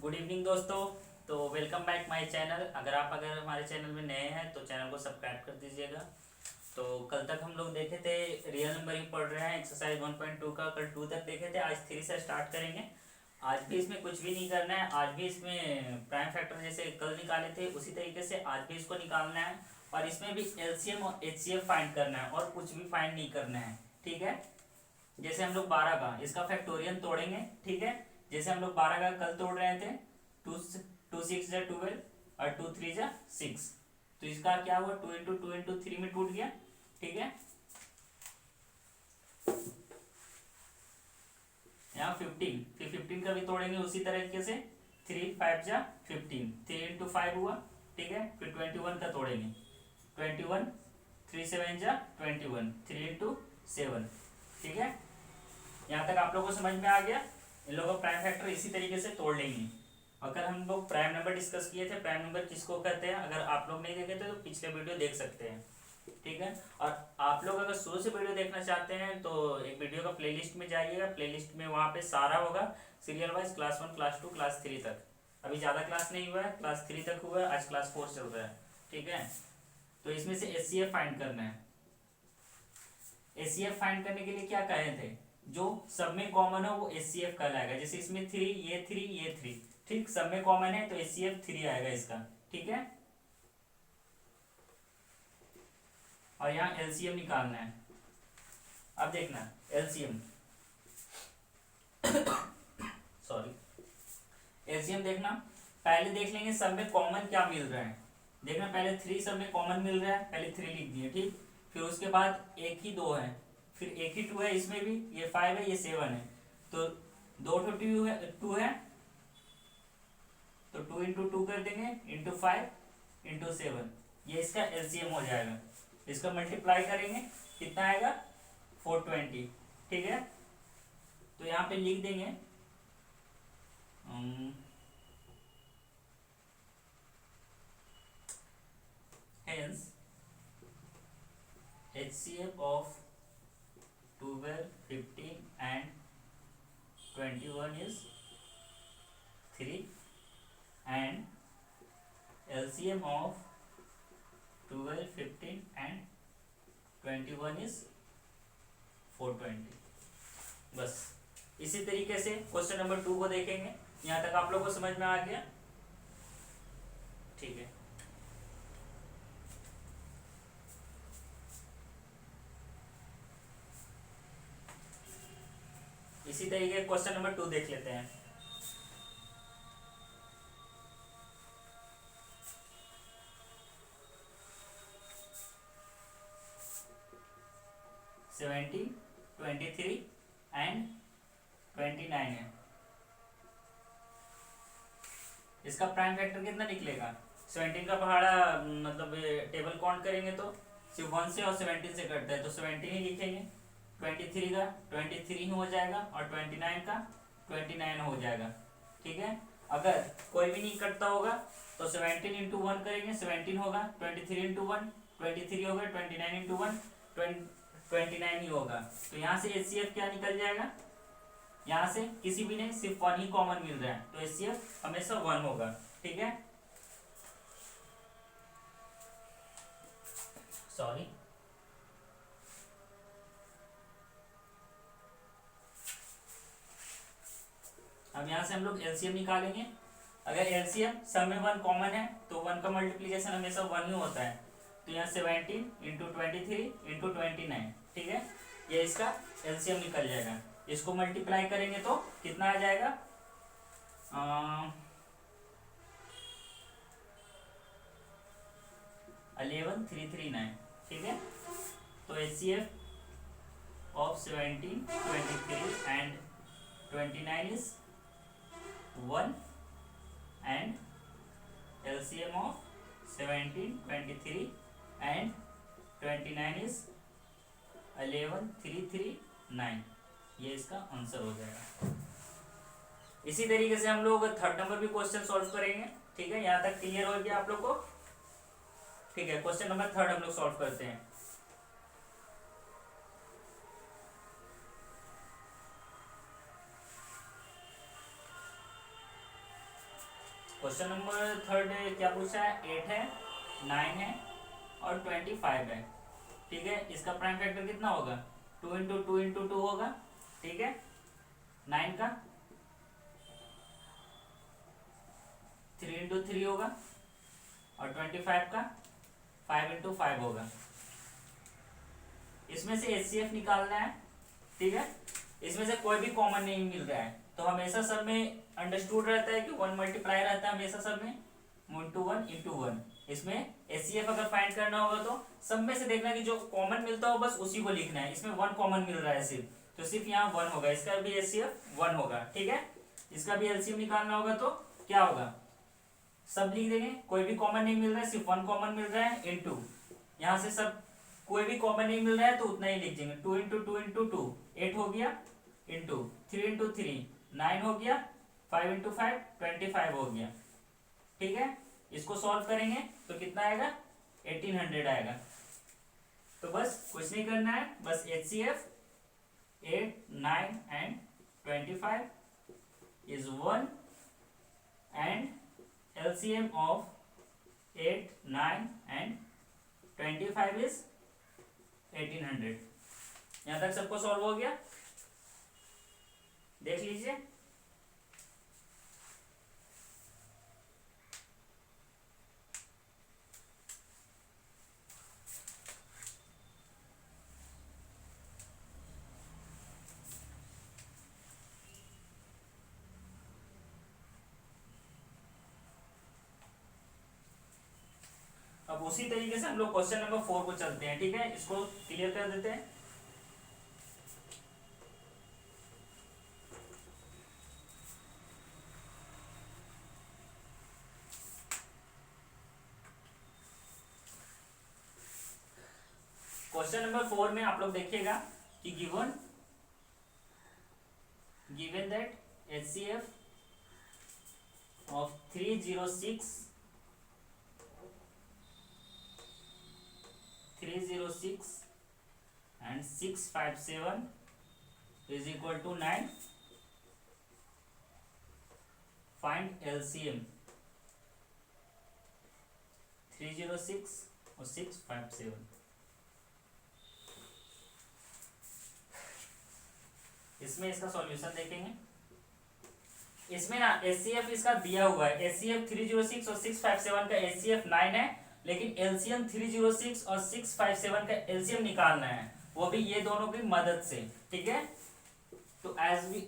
Good evening दोस्तों। तो welcome back my channel. अगर हमारे चैनल में नए हैं तो चैनल को सब्सक्राइब कर दीजिएगा। तो कल तक हम लोग देखे थे रियल नंबरिंग पढ़ रहे हैं एक्सरसाइज 1.2 का। कल 2 तक देखे थे, आज 3 से स्टार्ट करेंगे। आज भी इसमें कुछ भी नहीं करना है। आज भी इसमें प्राइम फैक्टर जैसे कल निकाले थे उसी तरीके से आज भी इसको निकालना है। और इसमें भी एलसीएम और एचसीएफ फाइंड करना है और कुछ भी फाइंड नहीं करना है। ठीक है। जैसे हम लोग 12 का इसका फैक्टोरियल तोड़ेंगे। ठीक है। जैसे हम लोग 12 का कल तोड़ रहे थे, टू टू सिक्स जा 12 और टू थ्री जा 6। तो इसका क्या हुआ, 2 इंटू 3 में टूट गया। ठीक है। यहाँ 15, फिर 15 का भी तोड़ेंगे उसी तरीके से। 3 5 जा 15, 3 इंटू 5 हुआ। ठीक है। फिर 21 का तोड़ेंगे, 21, 3 7 जा 21, 3 इंटू 7। ठीक है। यहाँ तक आप लोगों को समझ में आ गया। इन लोगों का प्राइम फैक्टर इसी तरीके से तोड़ लेंगे। अगर हम लोग प्राइम नंबर डिस्कस किए थे, प्राइम नंबर किसको कहते हैं, अगर आप लोग नहीं देखे थे तो पिछले वीडियो देख सकते हैं। ठीक है। और आप लोग अगर शुरू से वीडियो देखना चाहते हैं तो एक वीडियो का प्लेलिस्ट में जाइएगा। प्लेलिस्ट में वहाँ पे सारा होगा serial wise, class 1 class 2 class 3 तक। अभी ज़्यादा क्लास नहीं हुआ है, क्लास 3 तक हुआ है, आज क्लास 4 चल रहा है। ठीक है। तो इसमें से एचसीएफ फाइंड करना है। एचसीएफ फाइंड करने के लिए क्या कहे थे, जो सब में कॉमन हो वो एचसीएफ कहलाएगा। जैसे इसमें 3, ये 3, ये 3, ठीक, सब में कॉमन है तो एचसीएफ 3 आएगा इसका। ठीक है। और यहाँ एलसीएम निकालना है। अब देखना एलसीएम, सॉरी, एलसीएम देखना। पहले देख लेंगे सब में कॉमन क्या मिल रहा है। देखना पहले 3 सब में कॉमन मिल रहा है, पहले 3 लिख दिए। ठीक। फिर उसके बाद एक ही 2 है, फिर एक ही 2 है, इसमें भी ये 5 है, ये 7 है। तो 2 है तो 2 इंटू 2 कर देंगे, इंटू 5 इंटू 7। ये इसका एलसीएम हो जाएगा। इसका मल्टीप्लाई करेंगे, कितना आएगा, 420। ठीक है। तो यहाँ पे लिख देंगे hence HCF of 12, 15 and 21 is 3 and LCM of 12, 15 and 21 is 420। बस इसी तरीके से क्वेश्चन नंबर 2 को देखेंगे। यहाँ तक आप लोग को समझ में आ गया। ठीक है। इसी तरीके क्वेश्चन नंबर 2 देख लेते हैं। सेवेंटीन, 23 एंड 29 है। इसका प्राइम फैक्टर कितना निकलेगा, 17 का पहाड़ा, मतलब टेबल काउंट करेंगे तो सिर्फ 1 से और 17 से कटता है तो 17 ही लिखेंगे। 23 का 23 ही हो जाएगा और 29 का 29 हो जाएगा। ठीक है। अगर कोई भी नहीं कटता होगा तो 17 इंटू 1 करेंगे, 17 होगा, 23 इंटू 1 23 होगा, 29 इंटू 1 29 ही होगा। तो यहाँ से एचसीएफ क्या निकल जाएगा, यहाँ से किसी भी ने सिर्फ 1 ही कॉमन मिल रहा है तो एचसीएफ हमेशा 1 होगा। ठीक है। सॉरी, अब यहाँ से हम लोग एलसीएम निकालेंगे। अगर एलसीएम सब में 1 कॉमन है तो 1 का मल्टीप्लीकेशन हमेशा 1 ही होता है। तो यहाँ 17 इंटू 23 इंटू 29। ठीक है। ये इसका एलसीएम निकल जाएगा। इसको मल्टीप्लाई करेंगे तो कितना आ जाएगा, 11339। ठीक है। तो HCF of 17, 23 and 29 is 1 and LCM of 17, 23 and 29 is 11339। ये इसका आंसर हो जाएगा। इसी तरीके से हम लोग थर्ड नंबर भी क्वेश्चन सॉल्व करेंगे। ठीक है। यहाँ तक क्लियर हो गया आप लोग को। ठीक है। क्वेश्चन नंबर 3 हम लोग सॉल्व करते हैं। क्वेश्चन नंबर थर्ड क्या पूछा है, 8 है, 9 है और 25 है। ठीक है, इसका प्राइम फैक्टर कितना होगा, 2 इंटू 2 होगा। ठीक है, 9 का 3 इंटू 3 होगा और 25 का 5 इंटू 5 होगा। इसमें से एचसीएफ निकालना है। ठीक है, इसमें से कोई भी कॉमन नहीं मिल रहा है, तो हमेशा सब में अंडरस्टूड रहता है कि 1 मल्टीप्लाई रहता है हमेशा सब में, 1 इंटू 1 इसमें एचसीएफ अगर फाइंड करना होगा तो सब में से देखना कि जो कॉमन मिलता हो बस उसी को लिखना है। इसमें 1 कॉमन मिल रहा है सिर्फ, तो सिर्फ यहाँ 1 होगा, इसका भी एचसीएफ 1 होगा। ठीक है, इसका भी एलसीएम निकालना होगा तो क्या होगा, सब लिख देंगे, कोई भी कॉमन नहीं मिल रहा है, सिर्फ 1 कॉमन मिल रहा है, इंटू यहाँ से सब कोई भी कॉमन नहीं मिल रहा है तो उतना ही लिख देंगे, 2 इंटू 2 8 हो गया, इंटू 3 इंटू 3 9 हो गया, 5 इंटू 5 25 हो गया। ठीक है, इसको सॉल्व करेंगे तो कितना आएगा, 1800 आएगा। तो बस कुछ नहीं करना है, बस HCF 8 9 and 25 is 1 and LCM of 8 9 and 25 is 1800। यहां तक सबको सॉल्व हो गया, देख लीजिए। अब उसी तरीके से हम लोग क्वेश्चन नंबर 4 को चलते हैं। ठीक है, इसको क्लियर कर देते हैं। क्वेश्चन नंबर 4 में आप लोग देखिएगा कि given that HCF of 306 and 657 is equal to 9, find LCM 306 और 657। इसमें इसका सॉल्यूशन देखेंगे। इसमें ना HCF इसका दिया हुआ है, HCF 306 और 657 का HCF 9 है, लेकिन LCM 306 और 657 का LCM निकालना है, वो भी ये दोनों की मदद से। ठीक है, तो एज वी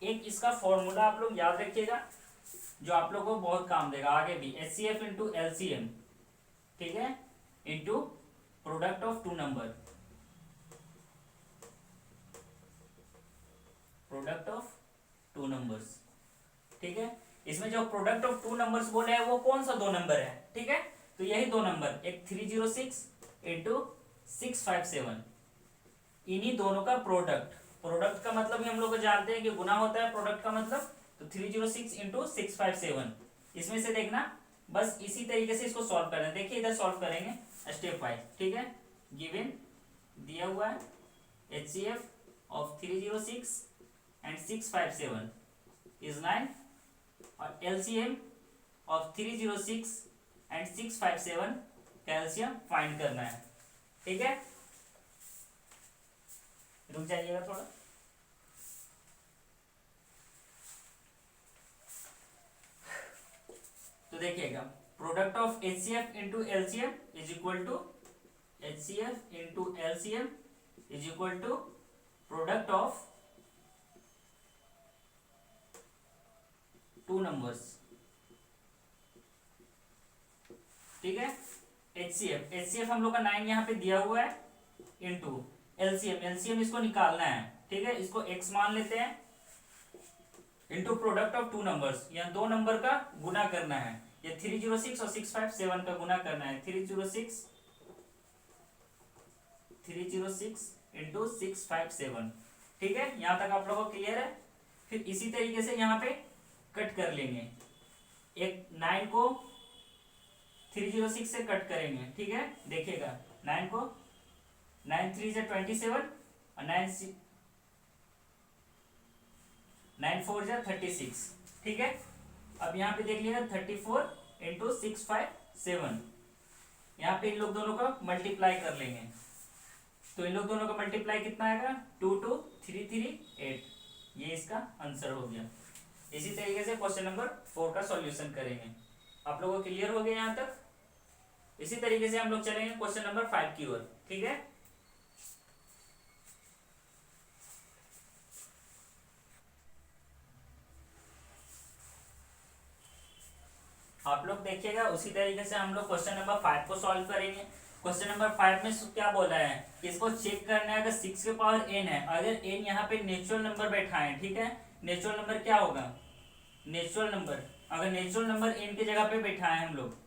एक इसका फॉर्मूला आप लोग याद रखिएगा जो आप लोग को बहुत काम देगा आगे भी, HCF इंटू LCM। ठीक है, into product of two number, product of two numbers. ठीक है, इसमें जो प्रोडक्ट ऑफ टू नंबर्स बोले हैं वो कौन सा दो नंबर है। ठीक है, तो यही दो नंबर, एक 306 इंटू 657, इन्हीं दोनों का प्रोडक्ट। प्रोडक्ट का मतलब ही हम लोग को जानते हैं कि गुना होता है प्रोडक्ट का मतलब, तो 306 इंटू 657। इसमें से देखना, बस इसी तरीके से इसको सॉल्व करना है। देखिए इधर सॉल्व करेंगे स्टेप वाइज। ठीक है, गिवन दिया हुआ है HCF ऑफ 306 एंड 657 इज 9 और LCM ऑफ 306 एंड 657 कैल्शियम फाइंड करना है। ठीक है, रुक जाइएगा थोड़ा। तो देखिएगा, product of HCF into LCM is equal to HCF into LCM is equal to product of two numbers. ठीक है, HCF हम लोग का 9 यहाँ पे दिया हुआ है, इंटू LCM इसको निकालना है। ठीक है, इसको x मान लेते हैं, into product of two numbers, यहाँ दो नंबर का गुना करना है, ये 306 और 657 का गुना करना है, 306 इंटू 657। ठीक है, यहाँ तक आप लोगों को क्लियर है। फिर इसी तरीके से यहाँ पे कट कर लेंगे, एक 9 को 306 से कट करेंगे। ठीक है, देखिएगा 9 को 9 3 जा 27 और 9 4 जा 36। ठीक है, अब यहाँ पे देख लीजिएगा 34 × 6 5 7, यहाँ पे इन लोग दोनों का मल्टीप्लाई कर लेंगे, तो इन लोग दोनों का मल्टीप्लाई कितना आएगा 2 2 3 3 8, ये इसका आंसर हो गया। इसी तरीके से क्वेश्चन नंबर 4 का सॉल्यूशन करेंगे। आप लोगों को क्लियर हो गया यहाँ तक? इसी तरीके से हम लोग चलेंगे क्वेश्चन नंबर 5 की ओर, ठीक है। आप लोग देखिएगा उसी तरीके से हम लोग क्वेश्चन नंबर 5 को सॉल्व करेंगे। क्वेश्चन नंबर 5 में क्या बोला है, इसको चेक करना है। अगर 6 के पावर n है, अगर n यहाँ पे नेचुरल नंबर बैठा है, ठीक है, नेचुरल नंबर क्या होगा, नेचुरल नंबर, अगर नेचुरल नंबर n की जगह पे बैठा है हम लोग,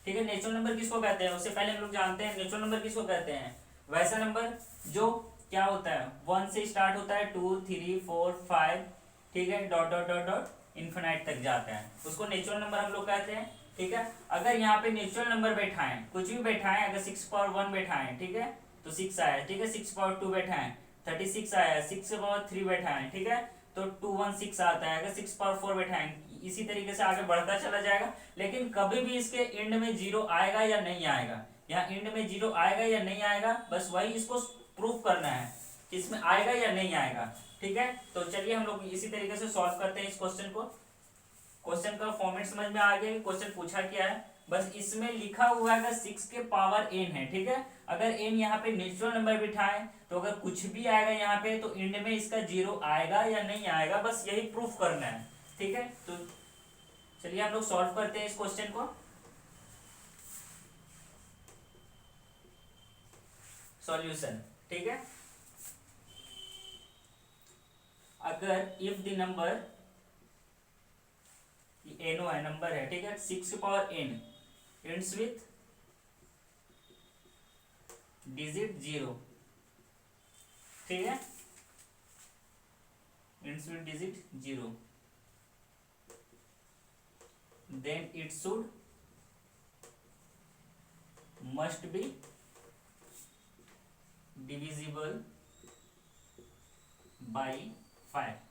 ठीक है, नेचुरल नंबर किसको कहते हैं, उससे पहले हम लोग जानते हैं नेचुरल नंबर किसको कहते हैं, वैसा नंबर जो क्या होता है 1 से स्टार्ट होता है 2 3 4 5, ठीक है, dot dot dot dot infinite तक जाता है, उसको नेचुरल नंबर हम लोग कहते हैं, ठीक है। अगर यहाँ पे नेचुरल नंबर बैठा है, कुछ भी बैठा है, अगर 6 पावर 1 बैठा है, ठीक है, तो 6 आया, ठीक है, 6 पावर 2 बैठा है 36 आया, 6 पावर 3 बैठा है, ठीक है, तो 216 आता है। अगर 6 पावर 4 बैठा है, इसी तरीके से आगे बढ़ता चला जाएगा, लेकिन कभी भी इसके एंड में जीरो आएगा या नहीं आएगा, यहाँ एंड में जीरो आएगा या नहीं आएगा, बस वही इसको प्रूफ करना है कि इसमें आएगा या नहीं आएगा, ठीक है। तो चलिए हम लोग इसी तरीके से सॉल्व करते हैं इस क्वेश्चन को। क्वेश्चन का फॉर्मेट समझ में आ गया, क्वेश्चन पूछा क्या है, बस इसमें लिखा हुआ है अगर 6 के पावर n है, ठीक है, अगर n यहाँ पे नेचुरल नंबर बिठा है, तो अगर कुछ भी आएगा यहाँ पे तो एंड में इसका जीरो आएगा या नहीं आएगा, बस यही प्रूफ करना है, ठीक है। तो चलिए हम लोग सॉल्व करते हैं इस क्वेश्चन को। सॉल्यूशन, ठीक है, अगर इफ द नंबर एनो है, नंबर है, ठीक है, 6 के power n ends with digit 0, ठीक है, ends with digit 0, then it should must be divisible by 5।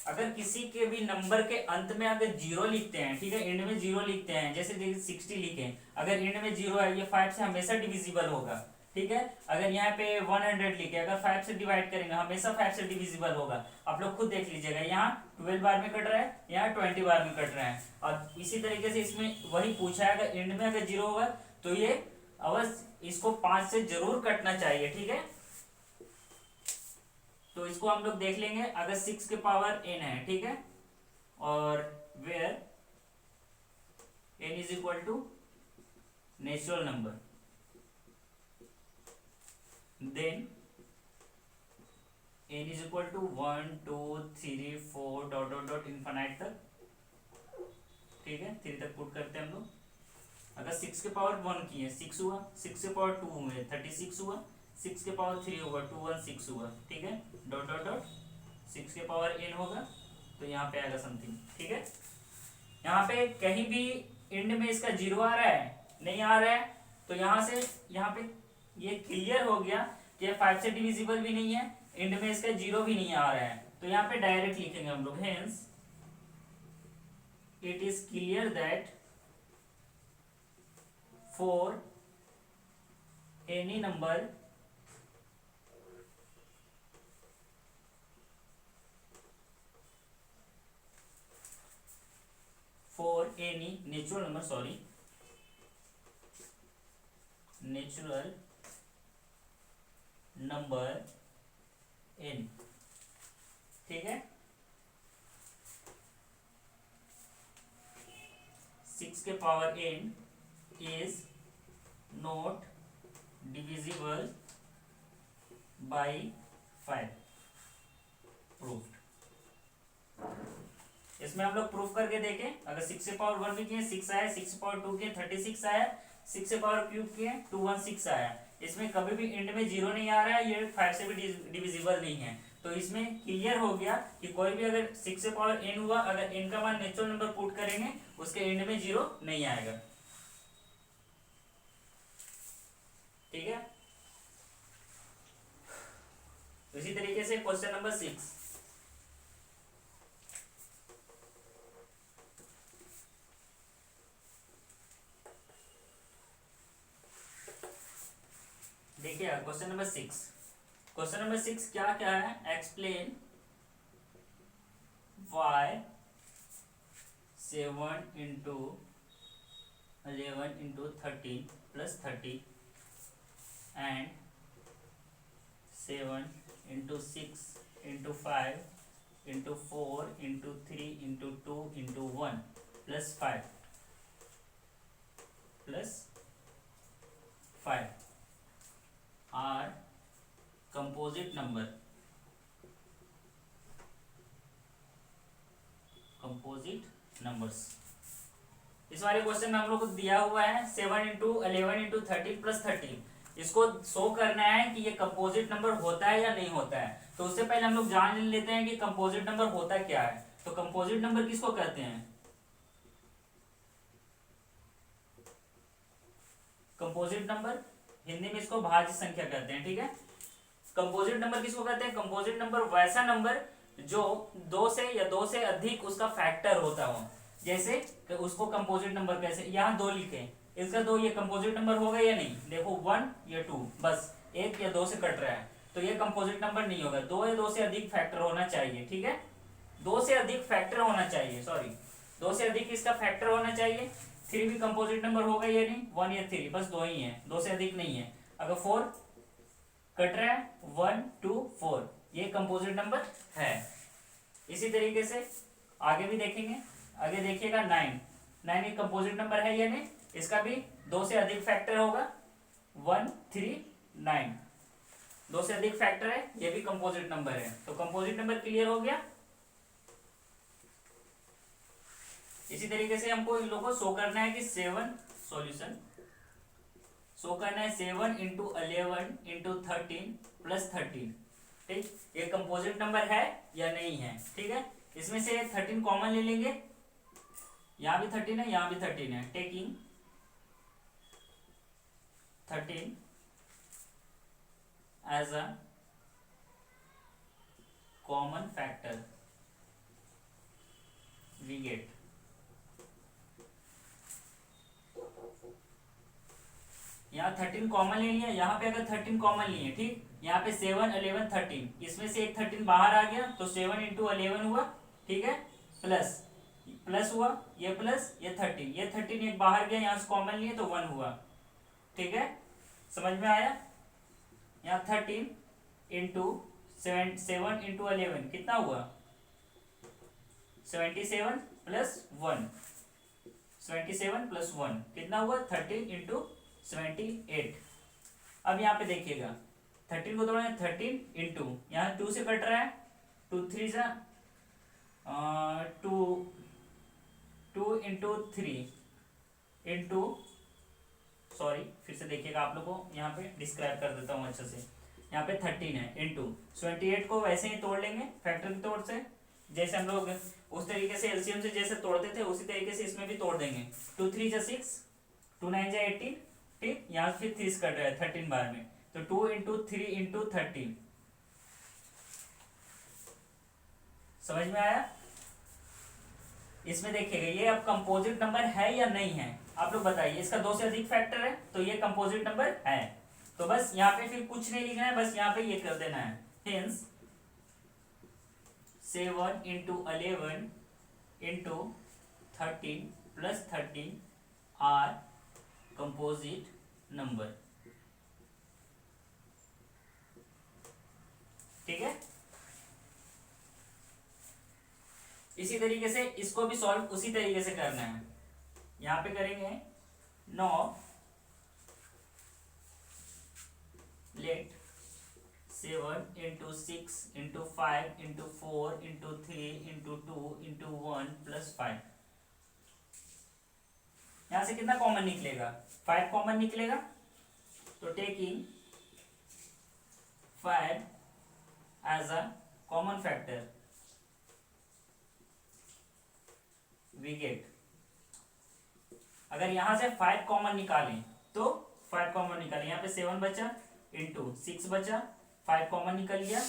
अगर किसी के भी नंबर के अंत में अगर जीरो लिखते हैं, ठीक है, एंड में जीरो लिखते हैं, जैसे 60 लिखे, अगर एंड में जीरो है, ये 5 से हमेशा डिविजिबल होगा, ठीक है। अगर यहाँ पे 100 लिखे, अगर 5 से डिवाइड करेंगे हमेशा 5 से डिविजिबल होगा। आप लोग खुद देख लीजिएगा, यहाँ 12 बार में कट रहा है, यहाँ 20 बार में कट रहा है, और इसी तरीके से इसमें वही पूछा है, अगर एंड में अगर जीरो होगा तो ये अवश्य इसको 5 से जरूर कटना चाहिए, ठीक है। तो इसको हम लोग देख लेंगे, अगर 6 के पावर n है, ठीक है, और where n is equal to natural number, then n is equal to 1 2 3 4 dot dot dot infinite तक, ठीक है, 3 तक पुट करते हैं हम लोग। अगर 6 के पावर 1 की है 6 हुआ, 6 के पावर 2 हुए 36 हुआ, 6 के पावर 3 होगा 216 हुआ, ठीक है, डॉट डॉट डॉट 6 के पावर n होगा, तो यहाँ पे आएगा समथिंग, ठीक है। यहाँ पे कहीं भी एंड में इसका जीरो आ रहा है, नहीं आ रहा है, तो यहाँ से यहाँ पे ये क्लियर हो गया कि 5 से डिविजिबल भी नहीं है, एंड में इसका जीरो भी नहीं आ रहा है, तो यहाँ पे डायरेक्ट लिखेंगे हम लोग, hence it is clear that for any number for any natural number, sorry, natural number n, ठीक है, 6 के power n is not divisible by 5, proof. इसमें हम लोग प्रूफ करके देखें, अगर 6 से पावर 1 भी किए 6 आया, 6 से पावर 2 किए 36 आया, 6 से पावर क्यूब किए 216 आया, इसमें कभी भी एंड में जीरो नहीं आ रहा है, ये 5 से भी डिविजिबल नहीं है, तो इसमें क्लियर हो गया कि कोई भी अगर 6 से पावर n हुआ, अगर n का मान नेचुरल नंबर पुट करेंगे उसके एंड में जीरो नहीं आएगा, ठीक है। इसी तरीके से क्वेश्चन नंबर 6, देखिए क्वेश्चन नंबर 6। क्वेश्चन नंबर 6 क्या क्या है, explain why 7 into 11 into 13 plus 30 and 7 into 6 into 5 into 4 into 3 into 2 into 1 plus 5 are composite number. Composite numbers, इस वाले क्वेश्चन में हम लोग को दिया हुआ है 7 इंटू 11 इंटू 13 प्लस 30। इसको शो करना है कि ये कंपोजिट नंबर होता है या नहीं होता है। तो उससे पहले हम लोग जान लेते हैं कि कंपोजिट नंबर होता क्या है। तो कंपोजिट नंबर किसको कहते हैं? कंपोजिट नंबर हिंदी में इसको भाज्य संख्या कहते हैं, ठीक है। कंपोजिट नंबर किसको कहते हैं? कंपोजिट नंबर वैसा नंबर जो दो से या दो से अधिक उसका फैक्टर होता हो। जैसे उसको कंपोजिट नंबर कैसे, यहाँ 2 लिखे, इसका 2, ये कंपोजिट नंबर होगा या नहीं? देखो 1 या 2, बस 1 या 2 से कट रहा है तो ये कंपोजिट नंबर नहीं होगा। 2 या 2 से अधिक फैक्टर होना चाहिए, ठीक है। 2 से अधिक फैक्टर होना चाहिए, सॉरी 2 से अधिक इसका फैक्टर होना चाहिए। 3 भी कंपोजिट नंबर होगा या नहीं? 1 या 3, बस 2 ही है, 2 से अधिक नहीं है। अगर 4 कट रहा है, 1 2 4, ये कंपोजिट नंबर है। इसी तरीके से आगे भी देखेंगे। आगे देखिएगा 9 एक कंपोजिट नंबर है या नहीं? इसका भी 2 से अधिक फैक्टर होगा, 1 3 9, 2 से अधिक फैक्टर है, ये भी कंपोजिट नंबर है। तो कंपोजिट नंबर क्लियर हो गया। इसी तरीके से हमको इन लोगों को शो करना है कि 7 सॉल्यूशन शो करना है 7 इंटू 11 इंटू 13 प्लस 13, ठीक। ये कंपोजिट नंबर है या नहीं है, ठीक है। इसमें से 13 कॉमन ले लेंगे, यहां भी 13 है, यहां भी 13 है। Taking 13 as a common factor we get, यहाँ 13 कॉमन ले लिया, यहाँ पे अगर 13 कॉमन लिए, ठीक। यहाँ पे 7 11 13, इसमें से एक 13 बाहर आ गया तो 7 इंटू 11 हुआ, ठीक है। प्लस हुआ, ये प्लस ये 13, ये 13 एक बाहर गया, यहाँ से कॉमन लिए तो 1 हुआ, ठीक है। समझ में आया? यहाँ 13 इंटू 7 इंटू 11 कितना हुआ? 77 प्लस 1, 77 प्लस 1 कितना हुआ? 13 इंटू 78। अब यहाँ पे देखिएगा 13 को तोड़े, 13 इंटू, यहाँ 2 से कट रहा है, 2 3 जा 2 इंटू 3 इंटू, सॉरी फिर से देखिएगा, आप लोग को यहाँ पे डिस्क्राइब कर देता हूँ अच्छे से। यहाँ पे 13 है इंटू 78 को वैसे ही तोड़ लेंगे फैक्टर के तौर से, जैसे हम लोग उस तरीके से एलसीएम से जैसे तोड़ते थे उसी तरीके से इसमें भी तोड़ देंगे। 2 3 जा 6, 2 9 जा 18, ठीक। यहाँ फिर 30 कट रहा है 13 बार में, तो 2 इंटू 3 इंटू 13। समझ में आया? इसमें देखिएगा ये अब कंपोजिट नंबर है या नहीं है, आप लोग बताइए। इसका 2 से अधिक फैक्टर है तो ये कंपोजिट नंबर है। तो बस यहाँ पे फिर कुछ नहीं लिखना है, बस यहाँ पे ये कर देना है। Hence 7 into 11 into 13 plus 13 are composite number, ठीक है। इसी तरीके से इसको भी सॉल्व उसी तरीके से करना है। यहां पे करेंगे 9 let 7 into 6 into 5 into 4 into 3 into 2 into 1 plus 5। यहां से कितना कॉमन निकलेगा? 5 कॉमन निकलेगा, तो taking 5 as a common factor we get, अगर यहां से 5 कॉमन निकालें तो 5 कॉमन निकालें, यहाँ पे 7 बचा इंटू 6 बचा, 5 कॉमन निकल गया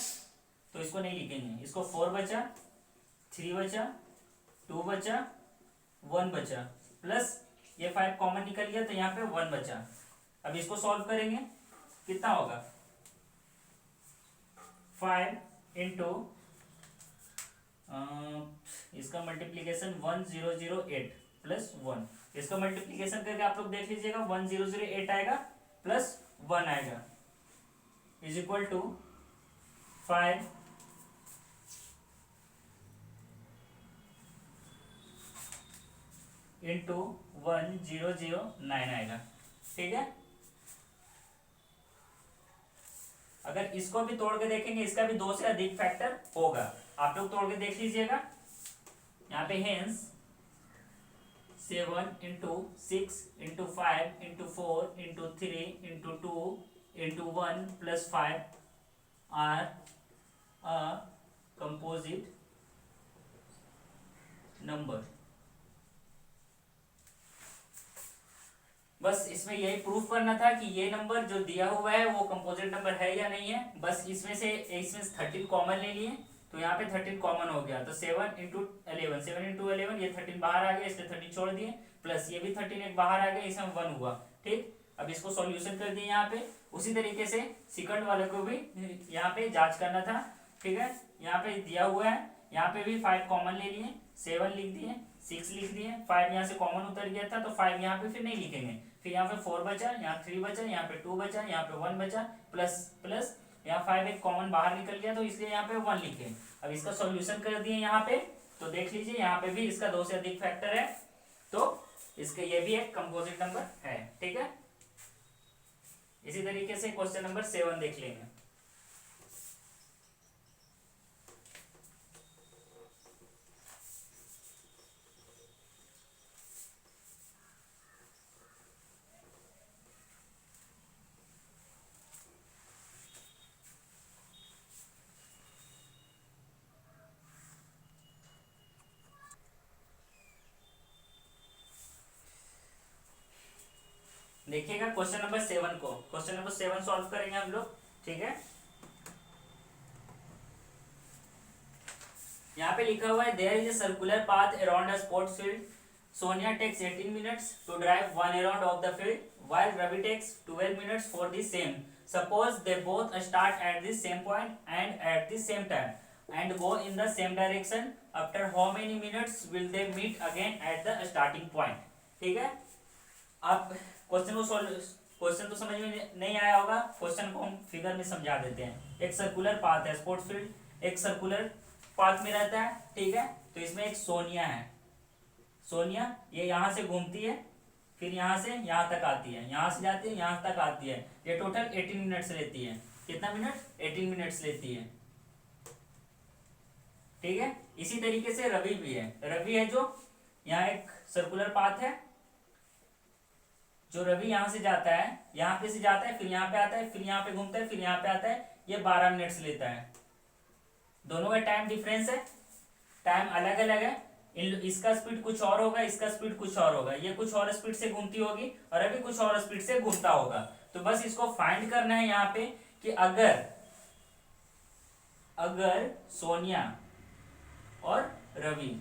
तो इसको नहीं लिखेंगे, इसको 4 बचा, 3 बचा, 2 बचा, 1 बचा, प्लस ये 5 कॉमन निकल गया तो यहाँ पे 1 बचा। अब इसको सॉल्व करेंगे कितना होगा 5 इंटू इसका मल्टीप्लीकेशन 1008 प्लस 1, इसका मल्टीप्लीकेशन करके आप लोग देख लीजिएगा 1008 आएगा प्लस 1 आएगा इज इक्वल टू 5 इंटू 1009 आएगा। ठीक है, अगर इसको भी तोड़ के देखेंगे इसका भी 2 से अधिक फैक्टर होगा, आप लोग तोड़ के देख लीजिएगा। यहाँ पे hence 7 into 6 into 5 into 4 into 3 into 2 into 1 plus 5 are a composite number. बस इसमें यही प्रूफ करना था कि ये नंबर जो दिया हुआ है वो कंपोजिट नंबर है या नहीं है। बस इसमें 13 कॉमन ले लिए तो यहाँ पे 13 कॉमन हो गया, तो 7 इंटू 11 ये 13 बाहर आ गया, इसलिए 13 छोड़ दिए, प्लस ये भी 13 एक बाहर आ गया, इसमें 1 हुआ। ठीक, अब इसको सॉल्यूशन कर दिए यहाँ पे। उसी तरीके से सेकंड वाले को भी यहाँ पे जांच करना था। ठीक है, यहाँ पे दिया हुआ है, यहाँ पे भी 5 कॉमन ले लिए, 7 लिख दिए, 6 लिख दिए, 5 यहाँ से कॉमन उतर गया था तो 5 यहाँ पे फिर नहीं लिखेंगे, फिर यहाँ पे 4 बचा, यहाँ 3 बचा, यहाँ पे 2 बचा, यहाँ पे 1 बचा, प्लस प्लस यहाँ 5 एक कॉमन बाहर निकल गया तो इसलिए यहाँ पे 1 लिखे। अब इसका सॉल्यूशन कर दिए यहाँ पे, तो देख लीजिए यहाँ पे भी इसका 2 से अधिक फैक्टर है, तो इसके ये भी एक कंपोजिट नंबर है। ठीक है, इसी तरीके से क्वेश्चन नंबर 7 देख लेंगे। देखिएगा क्वेश्चन नंबर 7 को, क्वेश्चन नंबर 7 सॉल्व करेंगे हम लोग। ठीक है, यहाँ पे लिखा हुआ है there is a circular path around a sports field, Sonia takes 18 minutes to drive 1 around of the field while Ravi takes 12 minutes for the same. Suppose they both start at the same point and at the same time and go in the same direction. After how many minutes will they meet again at the starting point? ठीक है, आप question तो समझ में नहीं आया होगा, question को हम फिगर में समझा देते हैं। एक सर्कुलर पाथ है, स्पोर्ट्स फील्ड एक सर्कुलर पाथ में रहता है। ठीक है, तो इसमें एक सोनिया है, सोनिया ये यहाँ से घूमती है, फिर यहाँ से यहाँ तक आती है, यहाँ से जाती है यहाँ तक आती है, ये टोटल 18 मिनट्स लेती है। कितना मिनट? 18 मिनट्स लेती है। ठीक है, इसी तरीके से रवि भी है, रवि है जो यहाँ एक सर्कुलर पाथ है, जो रवि यहाँ से जाता है, यहाँ पे से जाता है, फिर यहाँ पे आता है, फिर यहाँ पे घूमता है, फिर यहाँ पे आता है, ये 12 मिनट्स लेता है। दोनों का टाइम डिफरेंस है, टाइम अलग अलग है, इसका स्पीड कुछ और होगा, इसका स्पीड कुछ और होगा, ये कुछ और स्पीड से घूमती होगी और अभी कुछ और स्पीड से घूमता होगा। तो बस इसको फाइंड करना है यहाँ पे कि अगर सोनिया और रवि,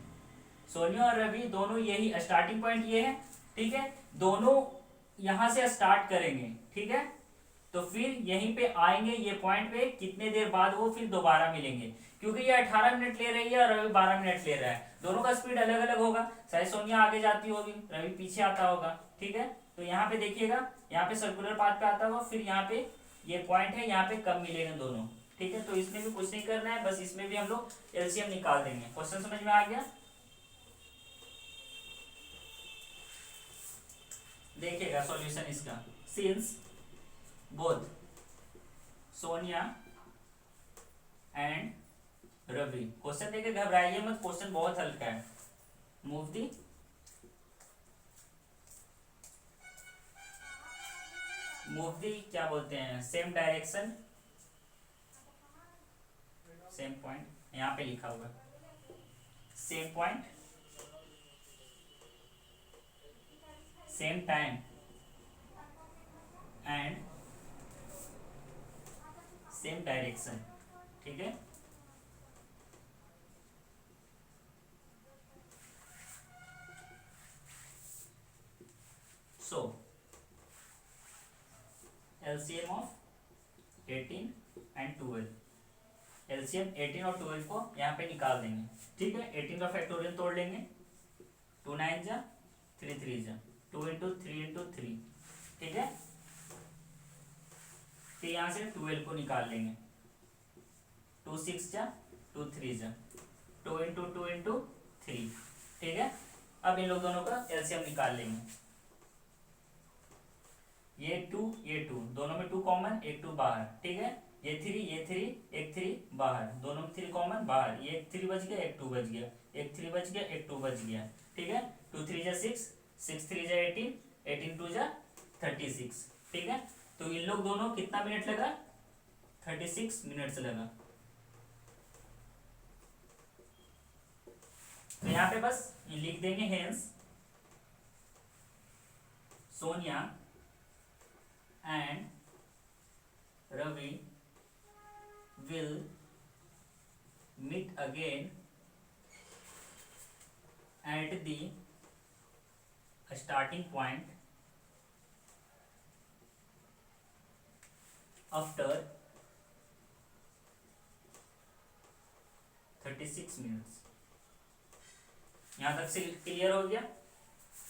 सोनिया और रवि दोनों यही स्टार्टिंग पॉइंट ये है। ठीक है, दोनों यहां से स्टार्ट करेंगे। ठीक है, तो फिर यहीं पे आएंगे, ये पॉइंट पे कितने देर बाद वो फिर दोबारा मिलेंगे, क्योंकि ये 18 मिनट ले रही है और रवि 12 मिनट ले रहा है, दोनों का स्पीड अलग अलग होगा, शायद सोनिया आगे जाती होगी, रवि पीछे आता होगा। ठीक है, तो यहाँ पे देखिएगा, यहाँ पे सर्कुलर पाथ पे आता होगा, फिर यहाँ पे ये पॉइंट है, यहाँ पे कब मिलेंगे दोनों। ठीक है, तो इसमें भी कुछ नहीं करना है, बस इसमें भी हम लोग एलसीएम निकाल देंगे। क्वेश्चन समझ में आ गया? देखिएगा सॉल्यूशन इसका, since both Sonia and Ravi, question देखे घबराइए मत, क्वेश्चन बहुत हल्का है। मूव दी क्या बोलते हैं, सेम डायरेक्शन सेम पॉइंट, यहाँ पे लिखा हुआ same point same time and same direction. ठीक है, सो LCM of 18 एंड 12, एलसीएम 18 और 12 को यहाँ पे निकाल देंगे। ठीक है, 18 का फैक्टोरियल तोड़ लेंगे, 2 9 जा 3 3 जा 2 इंटू 3 इंटू 3। ठीक है, फिर यहाँ से 12 को निकाल लेंगे, 2 6 जा 2 3 जा 2 इंटू 2 इंटू 3। ठीक है, अब इन लोग दोनों का एलसीएम निकाल लेंगे, ये 2 दोनों में 2 कॉमन, एक 2 बाहर। ठीक है, ये 3 एक 3 बाहर, दोनों में 3 कॉमन बाहर, ये एक 3 बच गया, एक 2 बच गया, एक 3 बच गया, एक 2 बच गया। ठीक है, 2 3 जा 6, 6 3 जा 18, 18 2 जा 36। ठीक है, तो इन लोग दोनों कितना मिनट लगा, 36 मिनट्स लगा। तो यहाँ पे बस ये लिख देंगे, hence Sonia and Ravi will meet again at the starting point after 36 minutes. यहाँ तक से क्लियर हो गया।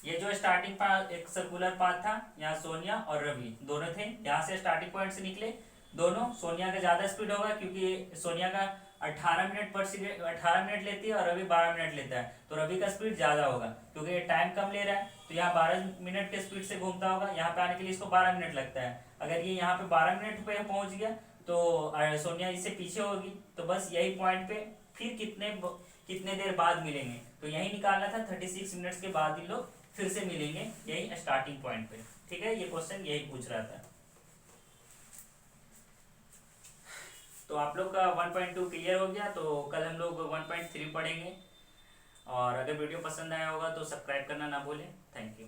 ये जो स्टार्टिंग पाथ, एक सर्कुलर पाथ था, यहाँ सोनिया और रवि दोनों थे, यहाँ से स्टार्टिंग पॉइंट से निकले दोनों। सोनिया का ज़्यादा स्पीड होगा क्योंकि सोनिया का 18 मिनट पर सेकेंड 18 मिनट लेती है और रवि 12 मिनट लेता है, तो रवि का स्पीड ज़्यादा होगा क्योंकि ये टाइम कम ले रहा है। तो यहाँ 12 मिनट के स्पीड से घूमता होगा, यहाँ पे आने के लिए इसको 12 मिनट लगता है। अगर ये यहाँ पे 12 मिनट पे पहुँच गया तो सोनिया इससे पीछे होगी। तो बस यही पॉइंट पे फिर कितने देर बाद मिलेंगे, तो यही निकालना था। 36 मिनट्स के बाद इन लोग फिर से मिलेंगे यही स्टार्टिंग पॉइंट पे। ठीक है, ये क्वेश्चन यही पूछ रहा था। तो आप लोग का 1.2 क्लियर हो गया। तो कल हम लोग 1.3 पढ़ेंगे, और अगर वीडियो पसंद आया होगा तो सब्सक्राइब करना ना भूलें। Thank you.